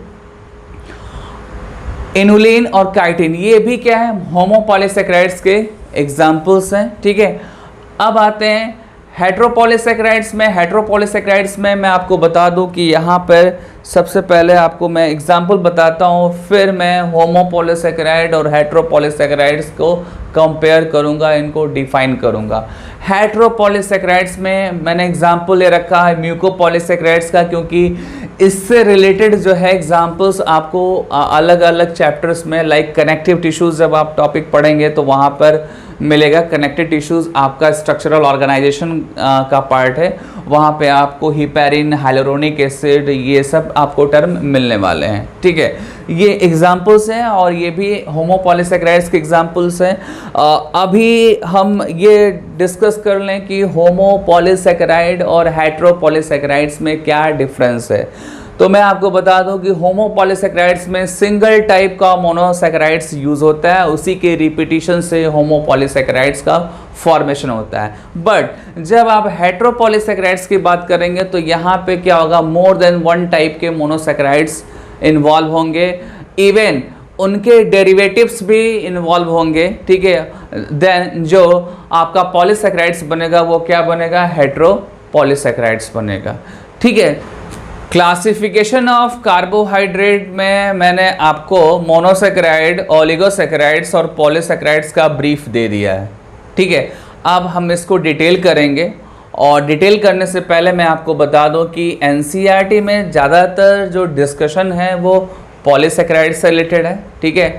इनुलिन और काइटिन ये भी क्या है? होमोपॉलीसैकेराइड्स के एग्जाम्पल्स हैं, ठीक है। अब आते हैं हेट्रोपॉलीसैकेराइड्स में मैं आपको बता दूं कि यहाँ पर सबसे पहले आपको मैं एग्जांपल बताता हूँ, फिर मैं होमोपॉलीसैकेराइड और हेट्रोपॉलीसैकेराइड्स को कंपेयर करूँगा, इनको डिफाइन करूँगा। हेट्रोपॉलीसैकेराइड्स में मैंने एग्जांपल ले रखा है म्यूकोपॉलीसैकेराइड्स का, क्योंकि इससे रिलेटेड जो है एग्जांपल्स आपको अलग अलग चैप्टर्स में, लाइक कनेक्टिव टिश्यूज़ जब आप टॉपिक पढ़ेंगे तो वहाँ पर मिलेगा। कनेक्टिव टिश्यूज़ आपका स्ट्रक्चरल ऑर्गेनाइजेशन का पार्ट है, वहाँ पे आपको हिपैरिन, हाइलुरोनिक एसिड, ये सब आपको टर्म मिलने वाले हैं, ठीक है। ये एग्जांपल्स हैं और ये भी होमोपॉलीसैकेराइड्स के एग्जांपल्स हैं। अभी हम ये डिस्कस कर लें कि होमोपॉलीसैकेराइड और हेट्रोपॉलीसैकेराइड्स में क्या डिफरेंस है। तो मैं आपको बता दूं कि होमोपॉलीसैकेराइड्स में सिंगल टाइप का मोनोसैकेराइड्स यूज़ होता है, उसी के रिपीटिशन से होमोपॉलीसैकेराइड्स का फॉर्मेशन होता है। बट जब आप हेट्रोपॉलीसैकेराइड्स की बात करेंगे तो यहाँ पे क्या होगा, मोर देन वन टाइप के मोनोसैकेराइड्स इन्वॉल्व होंगे, इवन उनके डेरिवेटिव्स भी इन्वॉल्व होंगे, ठीक है। देन जो आपका पॉलीसैकेराइड्स बनेगा वो क्या बनेगा, हेट्रोपॉलीसैकेराइड्स बनेगा, ठीक है। क्लासिफिकेशन ऑफ कार्बोहाइड्रेट में मैंने आपको मोनोसैकेराइड, ओलिगोसैकेराइड्स और पॉलीसैकेराइड्स का ब्रीफ दे दिया है, ठीक है। अब हम इसको डिटेल करेंगे, और डिटेल करने से पहले मैं आपको बता दूं कि एनसीईआरटी में ज़्यादातर जो डिस्कशन है वो पॉलीसैकेराइड्स से रिलेटेड है, ठीक है।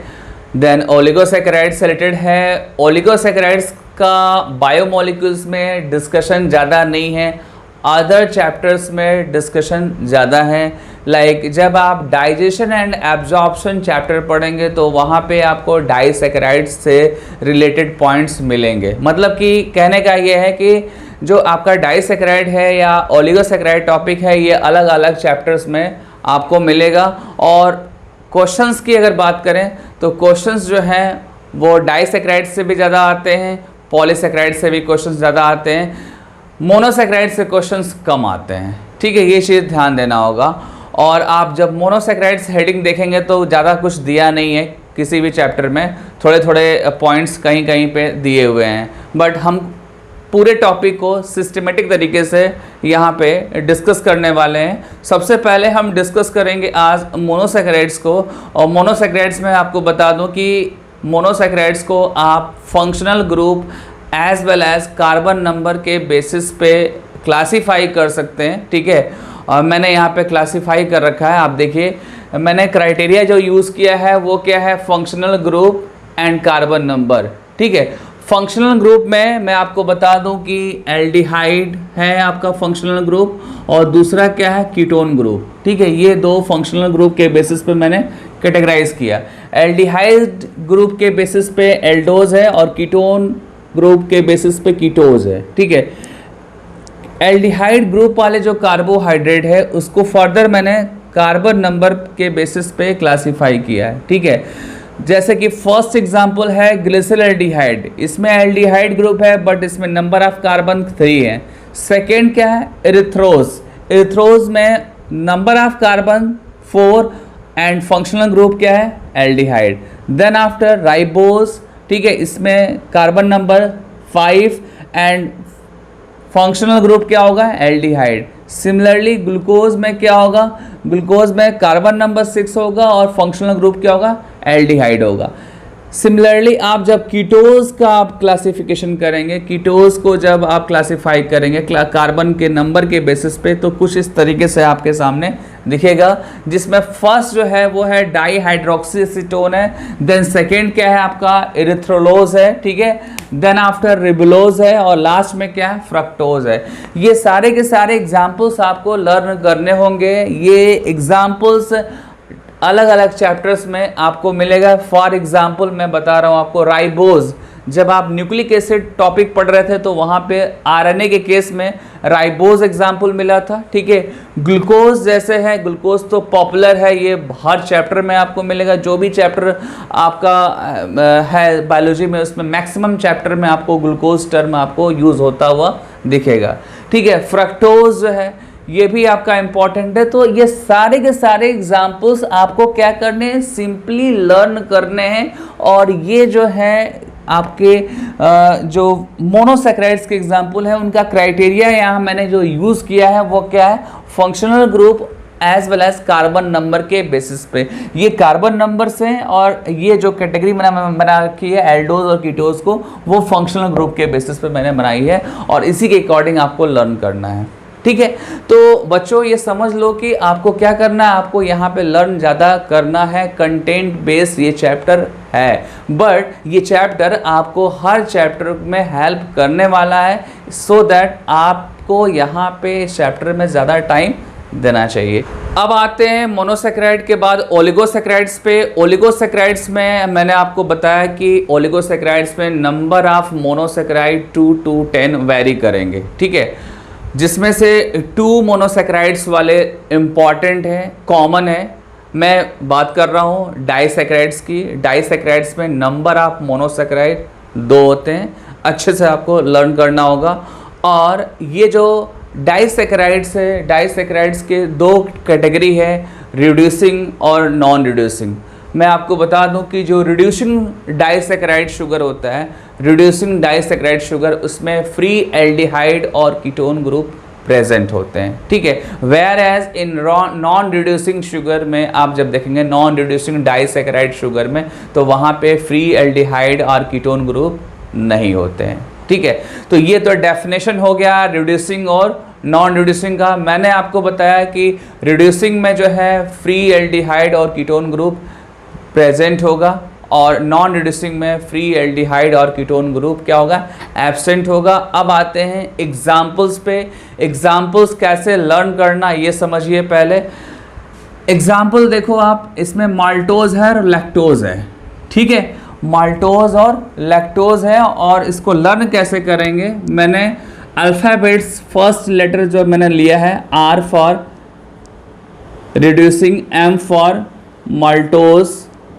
देन ओलिगोसैकेराइड्स से रिलेटेड है। ओलिगोसैकेराइड्स का बायोमोलिक्यूल्स में डिस्कशन ज़्यादा नहीं है, अदर चैप्टर्स में डिस्कशन ज़्यादा है। लाइक जब आप डाइजेशन एंड एब्जॉर्प्शन चैप्टर पढ़ेंगे तो वहाँ पे आपको डाइसैकेराइड्स से रिलेटेड पॉइंट्स मिलेंगे। मतलब कि कहने का ये है कि जो आपका डाइसैकेराइड है या ओलिगोसैकेराइड टॉपिक है, ये अलग अलग चैप्टर्स में आपको मिलेगा। और क्वेश्चंस की अगर बात करें तो क्वेश्चंस जो हैं वो डाइसैकेराइड से भी ज़्यादा आते हैं, पॉलीसैकेराइड से भी क्वेश्चंस ज़्यादा आते हैं, मोनोसैकेराइड से क्वेश्चंस कम आते हैं, ठीक है। ये चीज़ ध्यान देना होगा। और आप जब मोनोसैकेराइड्स हेडिंग देखेंगे तो ज़्यादा कुछ दिया नहीं है किसी भी चैप्टर में, थोड़े थोड़े पॉइंट्स कहीं कहीं पे दिए हुए हैं, बट हम पूरे टॉपिक को सिस्टमेटिक तरीके से यहाँ पे डिस्कस करने वाले हैं। सबसे पहले हम डिस्कस करेंगे आज मोनोसैकेराइड्स को, और मोनोसैकेराइड्स में आपको बता दूँ कि मोनोसैकेराइड्स को आप functional group as well as carbon number के बेसिस पे क्लासीफाई कर सकते हैं, ठीक है। और मैंने यहाँ पे क्लासीफाई कर रखा है, आप देखिए मैंने क्राइटेरिया जो यूज़ किया है वो क्या है, functional group and carbon number, ठीक है। फंक्शनल ग्रुप में मैं आपको बता दूं कि एल्डिहाइड है आपका फंक्शनल ग्रुप, और दूसरा क्या है, कीटोन ग्रुप, ठीक है। ये दो फंक्शनल ग्रुप के बेसिस पे मैंने कैटेगराइज किया। एल्डिहाइड ग्रुप के बेसिस पे एल्डोज है और कीटोन ग्रुप के बेसिस पे कीटोज है, ठीक है। एल्डिहाइड ग्रुप वाले जो कार्बोहाइड्रेट है उसको फर्दर मैंने कार्बन नंबर के बेसिस पे क्लासीफाई किया है, ठीक है। जैसे कि फर्स्ट एग्जांपल है ग्लिसरॉल्डिहाइड, इसमें एल्डिहाइड ग्रुप है बट इसमें नंबर ऑफ कार्बन 3 है। सेकेंड क्या है, एरिथ्रोज, एरिथ्रोज में number of carbon 4 and functional group क्या है, एल्डिहाइड। देन आफ्टर राइबोज, ठीक है, इसमें carbon number 5 and functional group क्या होगा, एल्डिहाइड। सिमिलरली ग्लूकोज में क्या होगा, ग्लूकोज में कार्बन नंबर 6 होगा और फंक्शनल ग्रुप क्या होगा, एल्डिहाइड होगा। सिमिलरली आप जब कीटोज का आप क्लासिफिकेशन करेंगे, कीटोज को जब आप क्लासिफाई करेंगे कार्बन के नंबर के बेसिस पे, तो कुछ इस तरीके से आपके सामने दिखेगा, जिसमें फर्स्ट जो है वो है डाईहाइड्रोक्सी एसीटोन है, देन सेकेंड क्या है आपका एरिथ्रोलोज है, ठीक है, देन आफ्टर रिबुलोज है, और लास्ट में क्या है, फ्रक्टोज है। ये सारे के सारे एग्जाम्पल्स आपको लर्न करने होंगे। ये एग्जाम्पल्स अलग अलग चैप्टर्स में आपको मिलेगा। फॉर एग्जाम्पल मैं बता रहा हूँ आपको, राइबोज, जब आप न्यूक्लिक एसिड टॉपिक पढ़ रहे थे तो वहाँ पे आरएनए के केस में राइबोज एग्जाम्पल मिला था, ठीक है। ग्लूकोज जैसे है, ग्लूकोज तो पॉपुलर है, ये हर चैप्टर में आपको मिलेगा। जो भी चैप्टर आपका है बायोलॉजी में, उसमें मैक्सिमम चैप्टर में आपको ग्लूकोज टर्म आपको यूज़ होता हुआ दिखेगा, ठीक है। फ्रक्टोज जो है ये भी आपका इम्पॉर्टेंट है। तो ये सारे के सारे एग्जाम्पल्स आपको क्या करने हैं, सिंपली लर्न करने हैं, और ये जो है आपके जो मोनोसैकेराइड्स के एग्जाम्पल है उनका क्राइटेरिया यहाँ मैंने जो यूज़ किया है वो क्या है, functional group as well as carbon number के बेसिस पे। ये कार्बन नंबर से और ये जो कैटेगरी मैंने बना रखी है एल्डोज और कीटोज को, वो फंक्शनल ग्रुप के बेसिस पे मैंने बनाई है और इसी के अकॉर्डिंग आपको लर्न करना है। ठीक है, तो बच्चों ये समझ लो कि आपको क्या करना है, आपको यहाँ पे लर्न ज़्यादा करना है, कंटेंट बेस्ड ये चैप्टर है, बट ये चैप्टर आपको हर चैप्टर में हेल्प करने वाला है, सो दैट आपको यहाँ पे इस चैप्टर में ज़्यादा टाइम देना चाहिए। अब आते हैं मोनोसैकेराइड के बाद ओलिगोसैकेराइड्स पे। ओलिगोसैकेराइड्स में मैंने आपको बताया कि ओलिगोसैकेराइड्स में number of monosaccharide 2 to 10 very करेंगे। ठीक है, जिसमें से 2 मोनोसैकेराइड्स वाले इम्पॉर्टेंट हैं, कॉमन है। मैं बात कर रहा हूँ डाइसैकेराइड्स की। डाइसैकेराइड्स में नंबर ऑफ मोनोसैकेराइड 2 होते हैं, अच्छे से आपको लर्न करना होगा। और ये जो डाइसैकेराइड्स है, डाइसैकेराइड्स के 2 कैटेगरी है, रिड्यूसिंग और नॉन रिड्यूसिंग। मैं आपको बता दूं कि जो रिड्यूसिंग डाइसैकेराइड शुगर होता है, रिड्यूसिंग डाइसैकेराइड शुगर, उसमें फ्री एल्डिहाइड और कीटोन ग्रुप प्रेजेंट होते हैं। ठीक है, whereas in non reducing sugar में आप जब देखेंगे, नॉन रिड्यूसिंग डाइसैकेराइड शुगर में, तो वहाँ पे फ्री एल्डिहाइड और कीटोन ग्रुप नहीं होते हैं। ठीक है, तो ये तो डेफिनेशन हो गया रिड्यूसिंग और नॉन रिड्यूसिंग का। मैंने आपको बताया कि रिड्यूसिंग में जो है फ्री एल्डिहाइड और कीटोन ग्रुप प्रेजेंट होगा और नॉन रिड्यूसिंग में फ्री एल्डिहाइड और कीटोन ग्रुप क्या होगा, एब्सेंट होगा। अब आते हैं एग्जाम्पल्स पे। एग्जाम्पल्स कैसे लर्न करना ये समझिए पहले। एग्जाम्पल देखो आप, इसमें माल्टोज है और लैक्टोज है। ठीक है, माल्टोज और लैक्टोज है और इसको लर्न कैसे करेंगे, मैंने अल्फ़ाबेट्स फर्स्ट लेटर जो मैंने लिया है, R for reducing, M for maltose,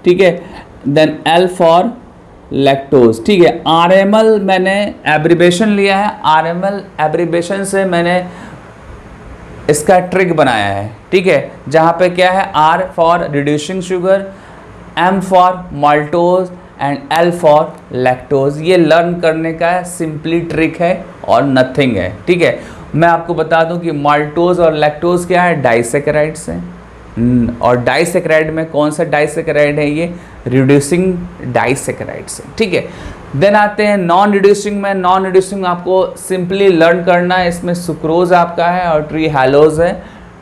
ठीक है, देन L फॉर लैक्टोज। ठीक है, RML मैंने एब्रीवेशन लिया है, RML एब्रीवेशन से मैंने इसका ट्रिक बनाया है। ठीक है, जहाँ पे क्या है, R for reducing sugar, M for maltose and L for lactose. ये लर्न करने का सिंपली ट्रिक है और नथिंग है। ठीक है, मैं आपको बता दूं कि माल्टोज और लैक्टोज क्या है, डाइसैकेराइड्स हैं। और डाइसैकेराइड में कौन सा डाइसैकेराइड है, ये रिड्यूसिंग डाइसैकेराइड्स है। ठीक है, देन आते हैं नॉन रिड्यूसिंग में। नॉन रिड्यूसिंग आपको सिंपली लर्न करना है, इसमें सुक्रोज आपका है और ट्री हेलोज है।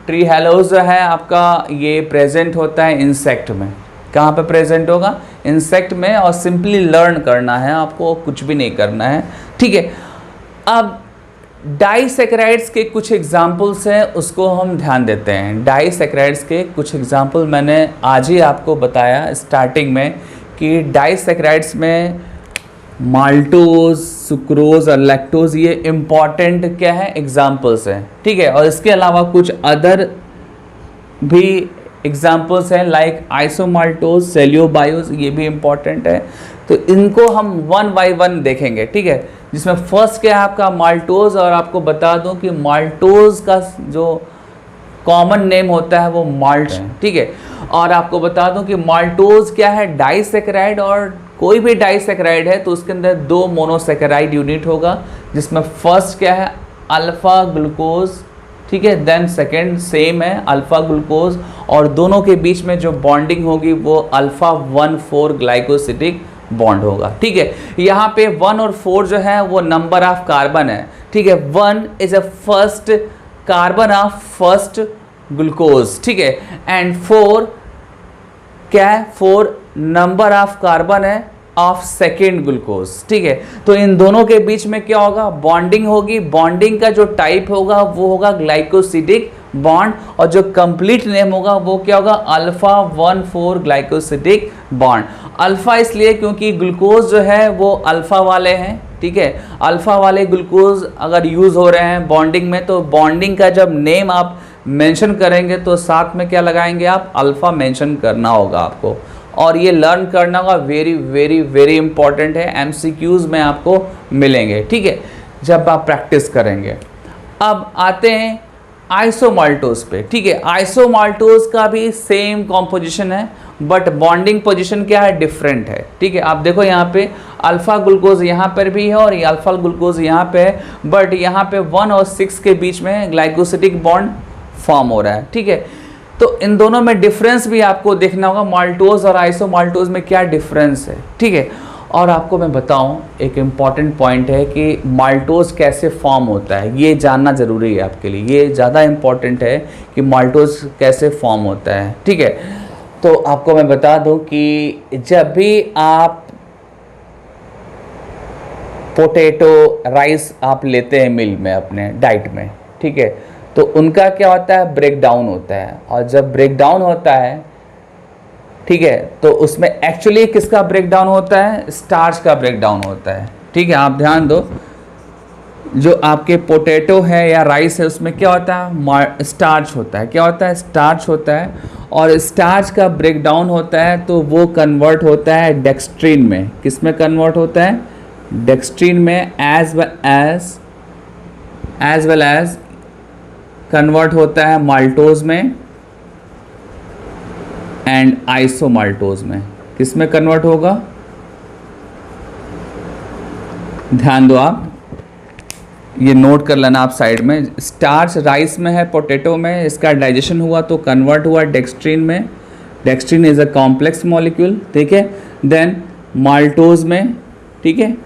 ट्री हेलोज है आपका, ये प्रेजेंट होता है इंसेक्ट में। कहाँ पे प्रेजेंट होगा, इंसेक्ट में। और सिंपली लर्न करना है आपको, कुछ भी नहीं करना है। ठीक है, अब डाइसैकेराइड्स के कुछ एग्जाम्पल्स हैं, उसको हम ध्यान देते हैं। डाइसैकेराइड्स के कुछ एग्जाम्पल मैंने आज ही आपको बताया स्टार्टिंग में कि डाइसैकेराइड्स में माल्टोज, सुक्रोज और लैक्टोज ये इम्पॉर्टेंट क्या है, एग्जाम्पल्स हैं। ठीक है, और इसके अलावा कुछ अदर भी एग्जाम्पल्स हैं लाइक आइसोमाल्टोज, सेल्यूबायोज, ये भी इम्पॉर्टेंट है। तो इनको हम 1 by 1 देखेंगे। ठीक है, जिसमें फर्स्ट क्या है आपका माल्टोज, और आपको बता दूं कि माल्टोज का जो कॉमन नेम होता है वो माल्ट है। ठीक है, और आपको बता दूं कि माल्टोज क्या है, डाइसैकेराइड, और कोई भी डाइसैकेराइड है तो उसके अंदर 2 मोनोसैकेराइड यूनिट होगा, जिसमें फर्स्ट क्या है, अल्फा ग्लूकोज। ठीक है, देन सेकेंड सेम है अल्फा ग्लूकोज, और दोनों के बीच में जो बॉन्डिंग होगी वो अल्फा 1,4 ग्लाइकोसिडिक बॉन्ड होगा। ठीक है, यहाँ पे 1 और 4 जो है वो नंबर ऑफ कार्बन है। ठीक है, 1 is a first carbon of first glucose. ठीक है, एंड 4 क्या है, 4 नंबर ऑफ कार्बन है ऑफ सेकेंड ग्लूकोज। ठीक है, तो इन दोनों के बीच में क्या होगा, बॉन्डिंग होगी। बॉन्डिंग का जो टाइप होगा वो होगा ग्लाइकोसिडिक बॉन्ड, और जो कंप्लीट नेम होगा वो क्या होगा, अल्फा 1,4 ग्लाइकोसिडिक बॉन्ड। अल्फा इसलिए क्योंकि ग्लूकोज जो है वो अल्फा वाले हैं। ठीक है, अल्फा वाले ग्लूकोज अगर यूज हो रहे हैं बॉन्डिंग में, तो बॉन्डिंग का जब नेम आप मेंशन करेंगे तो साथ में क्या लगाएंगे आप, अल्फा मेंशन करना होगा आपको। और ये लर्न करना का वेरी वेरी वेरी इंपॉर्टेंट है, एमसीक्यूज में आपको मिलेंगे। ठीक है, जब आप प्रैक्टिस करेंगे। अब आते हैं आइसोमाल्टोज पे, ठीक है। आइसोमाल्टोज का भी सेम कॉम्पोजिशन है, बट बॉन्डिंग पोजीशन क्या है, डिफरेंट है, ठीक है। आप देखो यहाँ पे अल्फा ग्लूकोज यहाँ पर भी है और ये अल्फा ग्लूकोज यहाँ पे है, बट यहाँ पे 1 और 6 के बीच में ग्लाइकोसिडिक बॉन्ड फॉर्म हो रहा है, ठीक है। तो इन दोनों में डिफरेंस भी आपको देखना होगा, माल्टोज और आइसोमाल्टोज में क्या डिफरेंस है, ठीक है। और आपको मैं बताऊं, एक इम्पॉर्टेंट पॉइंट है कि माल्टोज कैसे फॉर्म होता है, ये जानना ज़रूरी है आपके लिए, ये ज़्यादा इम्पॉर्टेंट है कि माल्टोज कैसे फॉर्म होता है, ठीक है। तो आपको मैं बता दूं कि जब भी आप पोटैटो राइस आप लेते हैं मिल में अपने डाइट में, ठीक है, तो उनका क्या होता है, ब्रेक डाउन होता है। और जब ब्रेक डाउन होता है, ठीक है, तो उसमें एक्चुअली किसका ब्रेक डाउन होता है, स्टार्च का ब्रेक डाउन होता है, ठीक है। आप ध्यान दो, जो आपके पोटैटो है या राइस है उसमें क्या होता है, स्टार्च होता है, क्या होता है, स्टार्च होता है। और स्टार्च का ब्रेक डाउन होता है तो वो कन्वर्ट होता है डेक्स्ट्रीन में, किस में कन्वर्ट होता है, डेक्स्ट्रीन में, एज वेल एज कन्वर्ट होता है माल्टोज में एंड आइसोमाल्टोज में। किस में कन्वर्ट होगा, ध्यान दो आप, ये नोट कर लेना आप साइड में। स्टार्च राइस में है, पोटैटो में, इसका डाइजेशन हुआ तो कन्वर्ट हुआ डेक्स्ट्रीन में। डेक्स्ट्रीन इज अ कॉम्प्लेक्स मॉलिक्यूल, ठीक है। देन माल्टोज में, ठीक है।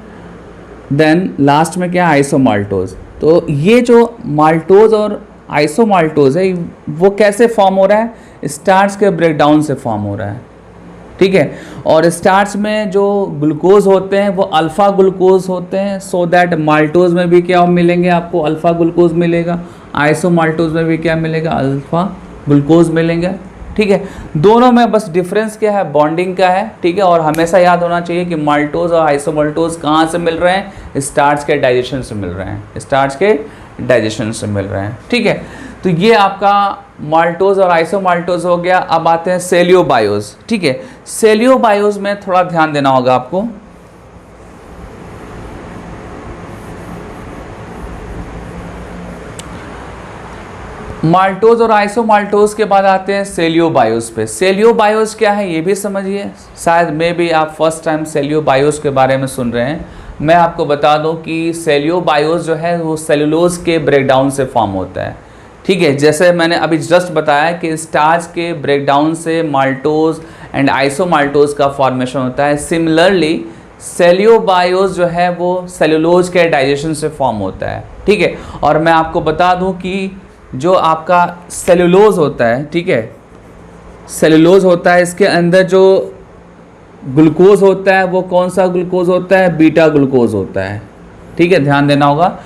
देन लास्ट में क्या, आइसोमाल्टोज। तो ये जो माल्टोज और आइसोमाल्टोज है वो कैसे फॉर्म हो रहा है, स्टार्च के ब्रेकडाउन से फॉर्म हो रहा है, ठीक है। और स्टार्च में जो ग्लूकोज होते हैं वो अल्फ़ा ग्लूकोज होते हैं, सो दैट माल्टोज में भी क्या मिलेंगे आपको, अल्फ़ा ग्लूकोज मिलेगा, आइसोमाल्टोज में भी क्या मिलेगा, अल्फ़ा ग्लूकोज मिलेंगे, ठीक है। दोनों में बस डिफरेंस क्या है, बॉन्डिंग का है, ठीक है। और हमेशा याद होना चाहिए कि माल्टोज और आइसोमाल्टोज कहाँ से मिल रहे हैं, स्टार्च के डाइजेशन से मिल रहे हैं, स्टार्च के डाइजेशन से मिल रहे हैं, ठीक है। तो ये आपका माल्टोज और आइसोमाल्टोज हो गया। अब आते हैं सेल्यूबायोज, ठीक है। सेल्यूबायोज में थोड़ा ध्यान देना होगा आपको। माल्टोज और आइसोमाल्टोज के बाद आते हैं सेल्यूबायोज पे। सेल्यूबायोज क्या है ये भी समझिए, शायद मे भी आप फर्स्ट टाइम सेल्यूबायोज के बारे में सुन रहे हैं। मैं आपको बता दूं कि सेल्यूबायोज जो है वो सेलुलोज के ब्रेकडाउन से फॉर्म होता है, ठीक है। जैसे मैंने अभी जस्ट बताया कि स्टार्च के ब्रेकडाउन से माल्टोज एंड आइसोमाल्टोज का फॉर्मेशन होता है, सिमिलरली सेल्यूबायोज जो है वो सेलुलोज के डाइजेशन से फॉर्म होता है, ठीक है। और मैं आपको बता दूं कि जो आपका सेलुलोज होता है, ठीक है, सेलुलोज होता है, इसके अंदर जो ग्लूकोज होता है वो कौन सा ग्लूकोज होता है, बीटा ग्लूकोज होता है, ठीक है, ध्यान देना होगा।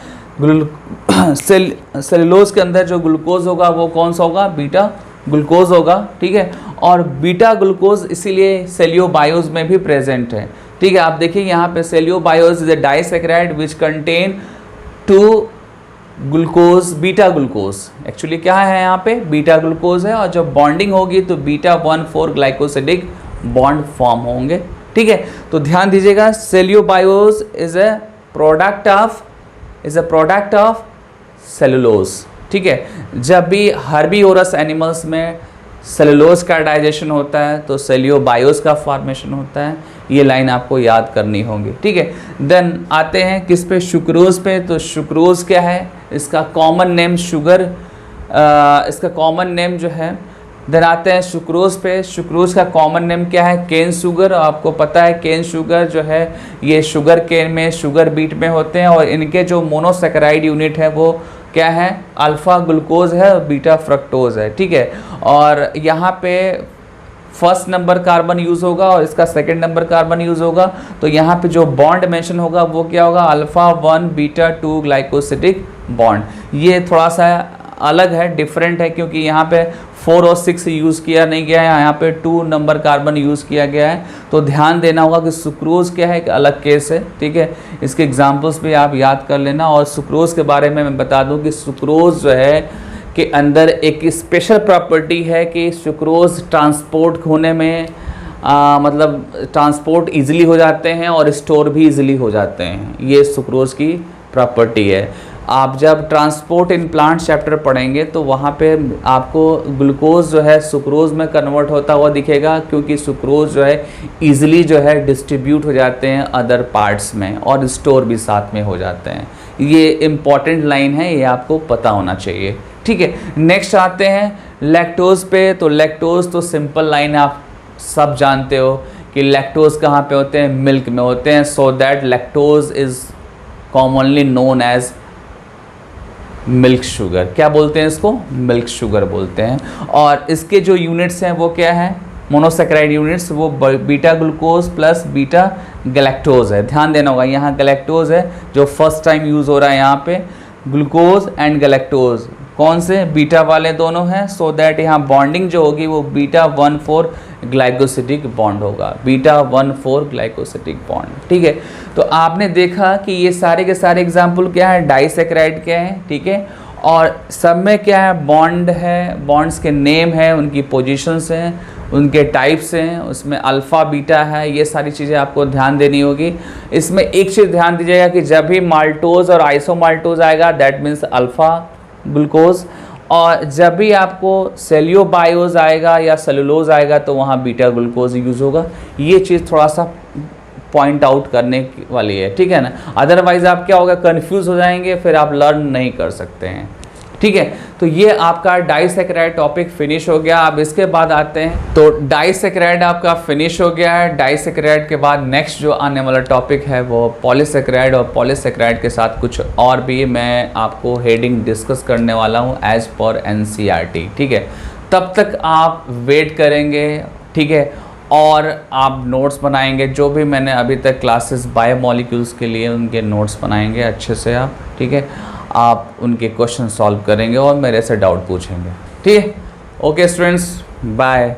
सेलुलोज के अंदर जो ग्लूकोज होगा वो कौन सा होगा, बीटा ग्लूकोज होगा, ठीक है। और बीटा ग्लूकोज इसीलिए सेल्यूबायोज में भी प्रेजेंट है, ठीक है। आप देखिए यहाँ पे cellobiose is a disaccharide which contain 2 glucose, beta glucose, actually क्या है यहाँ पे, बीटा ग्लूकोज है। और जब बॉन्डिंग होगी तो बीटा 1,4 ग्लाइकोसिडिक बॉन्ड फॉर्म होंगे, ठीक है। तो ध्यान दीजिएगा, cellobiose is a product of cellulose, ठीक है। जब भी हर्बीवोरस एनिमल्स में सेलुलोज का डाइजेशन होता है तो सेल्यूबायोज का फॉर्मेशन होता है, ये लाइन आपको याद करनी होगी, ठीक है। देन आते हैं किस पे, सुक्रोज पे। तो सुक्रोज क्या है, इसका कॉमन नेम शुगर, इसका कॉमन नेम जो है। देन आते हैं सुक्रोज पे। सुक्रोज का कॉमन नेम क्या है, केन शुगर। आपको पता है केन शुगर जो है ये शुगर केन में, शुगर बीट में होते हैं, और इनके जो मोनोसेकेराइड यूनिट है वो क्या है, अल्फा ग्लूकोज है और बीटा फ्रक्टोज है, ठीक है। और यहाँ पे फर्स्ट नंबर कार्बन यूज़ होगा और इसका सेकंड नंबर कार्बन यूज़ होगा। तो यहाँ पे जो बॉन्ड मेंशन होगा वो क्या होगा, अल्फा 1 बीटा 2 ग्लाइकोसिडिक बॉन्ड। ये थोड़ा सा अलग है, डिफरेंट है, क्योंकि यहाँ पे 4 और 6 यूज़ किया नहीं गया है, यहाँ पे 2 नंबर कार्बन यूज़ किया गया है। तो ध्यान देना होगा कि सुक्रोज क्या है, एक अलग केस है, ठीक है। इसके एग्जाम्पल्स भी आप याद कर लेना। और सुक्रोज के बारे में मैं बता दूं कि सुक्रोज जो है के अंदर एक स्पेशल प्रॉपर्टी है कि सुक्रोज ट्रांसपोर्ट होने में मतलब ट्रांसपोर्ट इजीली हो जाते हैं और स्टोर भी इजीली हो जाते हैं, ये सुक्रोज की प्रॉपर्टी है। आप जब ट्रांसपोर्ट इन प्लांट चैप्टर पढ़ेंगे तो वहाँ पे आपको ग्लूकोज जो है सुक्रोज में कन्वर्ट होता हुआ दिखेगा, क्योंकि सुक्रोज जो है ईजिली जो है डिस्ट्रीब्यूट हो जाते हैं अदर पार्ट्स में और स्टोर भी साथ में हो जाते हैं। ये इम्पॉर्टेंट लाइन है, ये आपको पता होना चाहिए। ठीक है, नेक्स्ट आते हैं लैक्टोज पे। तो लैक्टोज तो सिंपल लाइन आप सब जानते हो कि लैक्टोज कहाँ पे होते हैं, मिल्क में होते हैं। So that lactose is commonly known as milk sugar. क्या बोलते हैं इसको? मिल्क शुगर बोलते हैं। और इसके जो यूनिट्स हैं वो क्या है, मोनोसेक्राइड यूनिट्स, वो beta glucose plus beta galactose है। ध्यान देना होगा, यहाँ गैलेक्टोज है जो फर्स्ट टाइम यूज़ हो रहा है यहाँ पे। ग्लूकोज एंड गैलेक्टोज कौन से? बीटा वाले दोनों हैं। सो दैट यहाँ बॉन्डिंग जो होगी वो बीटा 1,4 ग्लाइकोसिडिक बॉन्ड होगा, बीटा 1,4 ग्लाइकोसिडिक बॉन्ड। ठीक है, तो आपने देखा कि ये सारे के सारे एग्जाम्पल क्या है, डाइसेक्राइड के हैं। ठीक है, और सब में क्या है, बॉन्ड है, बॉन्ड्स के नेम है, उनकी पोजीशंस हैं, उनके टाइप्स हैं, उसमें अल्फ़ा बीटा है, ये सारी चीज़ें आपको ध्यान देनी होगी। इसमें एक चीज़ ध्यान दीजिएगा कि जब भी माल्टोज और आइसोमाल्टोज आएगा दैट मीन्स अल्फ़ा ग्लूकोज, और जब भी आपको सेल्यूबायोज आएगा या सेलुलोज आएगा तो वहाँ बीटा ग्लूकोज यूज़ होगा। ये चीज़ थोड़ा सा पॉइंट आउट करने वाली है। ठीक है ना, अदरवाइज़ आप क्या होगा, कंफ्यूज हो जाएंगे, फिर आप लर्न नहीं कर सकते हैं। ठीक है, तो ये आपका डाइसेक्राइड टॉपिक फिनिश हो गया। अब इसके बाद आते हैं, तो डाइसेक्राइड आपका फिनिश हो गया है। डाइसेक्राइड के बाद नेक्स्ट जो आने वाला टॉपिक है वो पॉलीसेक्राइड, और पॉलीसेक्राइड के साथ कुछ और भी मैं आपको हेडिंग डिस्कस करने वाला हूँ एज पर NCERT। ठीक है, तब तक आप वेट करेंगे। ठीक है, और आप नोट्स बनाएंगे, जो भी मैंने अभी तक क्लासेस बायोमॉलिक्यूल्स के लिए उनके नोट्स बनाएंगे अच्छे से आप। ठीक है, आप उनके क्वेश्चन सॉल्व करेंगे और मेरे से डाउट पूछेंगे। ठीक है, ओके स्टूडेंट्स, बाय।